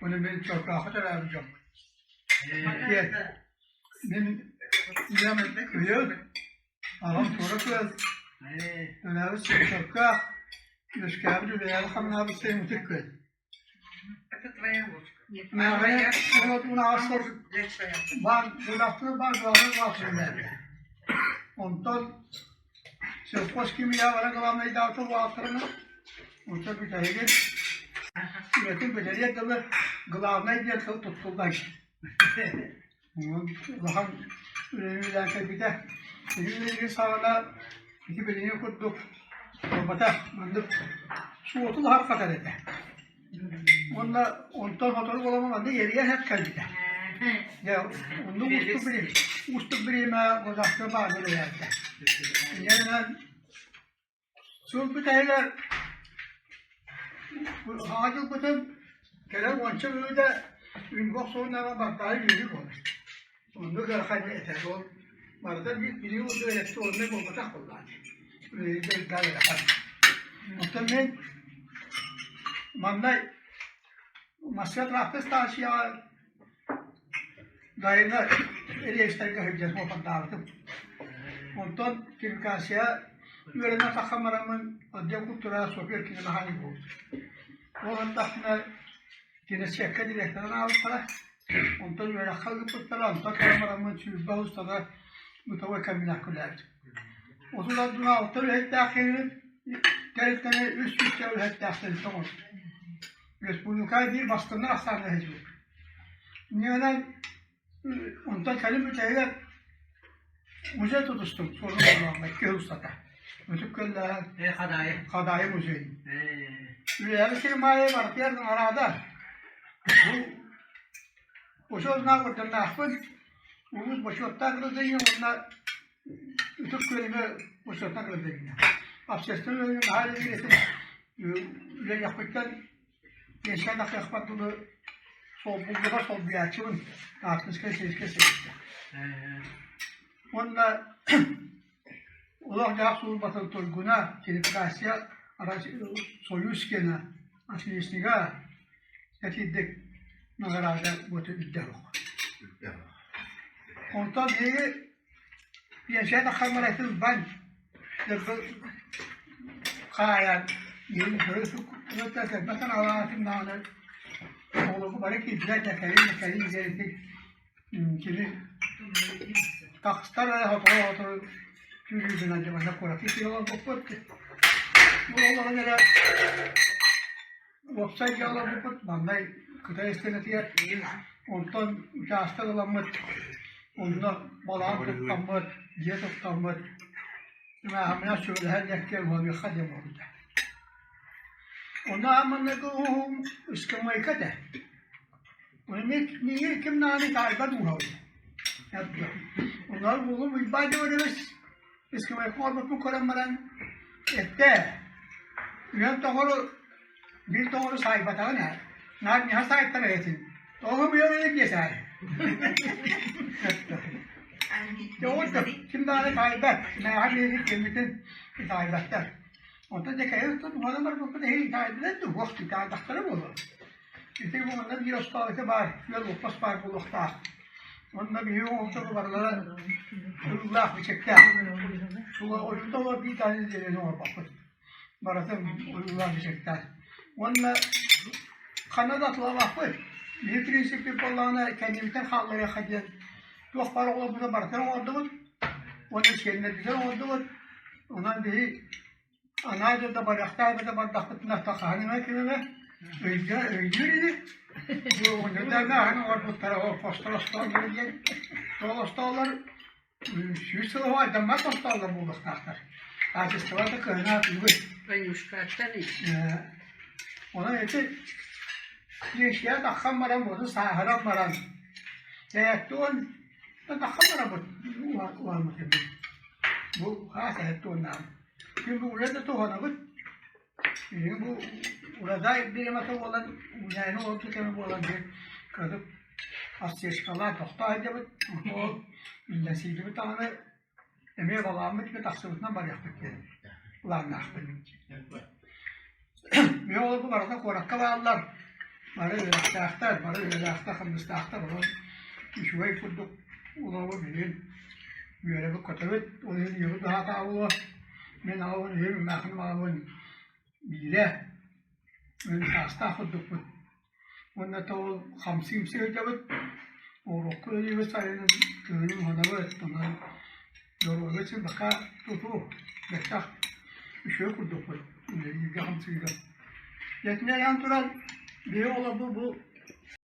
Onu ben çok rahat arayacağım. Ben yemekte kıyıyor. Ağam sonra kız. Öyle çok rahat. Düşkabı bir alhamdülillah abi sen mutlaka. Ne onu asıl ben bu lafı ben zaten ondan söz kimya var kalan da auto vaatlarını ondan bir tane üretim beceriye tabi gılavna diye tutuldu. Daha üretimden kalbide bir sağla iki belini kurduk. Bata mandık şu otu da harf kadar etti. Ondan motoru bulamadı yeriye hep kalbide. Ya onu ustuk birime gozakta bağlı yerde. Yani sulp taylar hacı bütün kelam onça böyle ünvak sonuna baktı yürü olmuş. Onu garhane eter ol. Marada bir biliyor o elektronla bomba kullandı. Öyle dalga. Muhtemelen mandai masyat rahtes taşıya dairler eleştirge hüccet mu pandavatım. Ondan kimkasya yörene takamaramın adya kultura sofer kine mahani bu. O antakna kine şekka direktörün altıra. Ondan yöre halgı pıttara ondan takamaramın çüzba ustada mutavakka minaküler. O zaman duna altıra hep dakilin Telefonu üst üste hep dersleri tamam. Respublika değil bastığında aslanlar hecmi. Niye ondan kelim müteğler müze tutuştum sorun olmamak Kırıstata. Mütükkeller Kadayı Müzeyi. Üyeler sermaye var yerden arada. Bu sözler buradan nahfın. Umuz başörtten kırıldığını onlar Mütükkelime başörtten kırıldığını. Absestin öyle hali giresin. Öyle yapmaktan gençler de yakmadığı soğukluğa sol bir açımın artık kesin. Onunla Allah da sol batı turguna kilitlasya arası soyuz kena aslında yetiştik nagarada bu tür Ondan biri gençler de kalmalıdır ben kaya yeni görüşük üretirse mesela Allah'ın namına oğlu bari ki bize kerim izledik kimi takstar ve hatır çürüdün acaba ne koyar ki yola bakıp bu Allah'a göre website yola bakıp bandai kıta istenetiye ondan uçağısta olanlar ondan balığa tuttanlar diye tuttanlar ما هم ناس شغل هذا كانوا بيخدموا ده. ونعم نقولهم إسكما يكده. ونيك كم نعني تعبدوا هذا. ونعم نقولهم يبادوا ده بس إسكما يقول بكم كلام مران إتة. يوم تقولوا بيل تقولوا ساي بتاعنا. نار نها ساي ترى توهم يوم يجي Yoğurt kim daha kaybet, ne hali kıymetin kaybetler. Ondan da kayıt tut, adamlar bu kadar iyi kaybeder de vakti kaybetleri olur. İşte bu ondan bir ustalık var, yol pas var bu lokta. Ondan bir yol olsa bu varlara Allah bir çekti. Şu orada var bir tane de ne var bakın. Baratım Allah bir çekti. Ondan kanadatla bakın. Bir prensip Allah'ına kendimden halları hadiye. Yok para ola burada baratan oldu. Onun şeyler güzel oldu. Ondan biri anayda da barakta da bardakta takahani mekene öyle bu ondan da hani orada tarafa postalaşlar gelecek. Dostlar şu sıra var da dostlar bu dostlar. Ateş var da kana gibi. Ben yuşkattan ona ete yeşya da kamaran bu saharan maran. Yayatun تتخبر والمسلمين بو خاصة التونا يبو ولادة توهنا بس يبو ولادة يبدي ما تولا وينو وقت كم ولا ده كذا أصير شكلها تختار جبت هو النسيج بتاعنا أمير بالعمل بتحسبنا بريح بكتير لا نحبل يقول بمرة كورة كلا الله Bara öyle bara öyle kımızda falan. Şuay kurduk. Ulağı bilin. Böyle bir kötübet. Onun yılı daha kavulu. Men avun hem mahkum avun. Bile. Ben hasta kurduk bu. Onda tol 50 sene jabat. Orokku öyle sayının köyünün hanımı. Ondan yolu için baka tutu. Bektak. Şöyle kurduk bu. Yüzde 50 yetine yan duran bir ola bu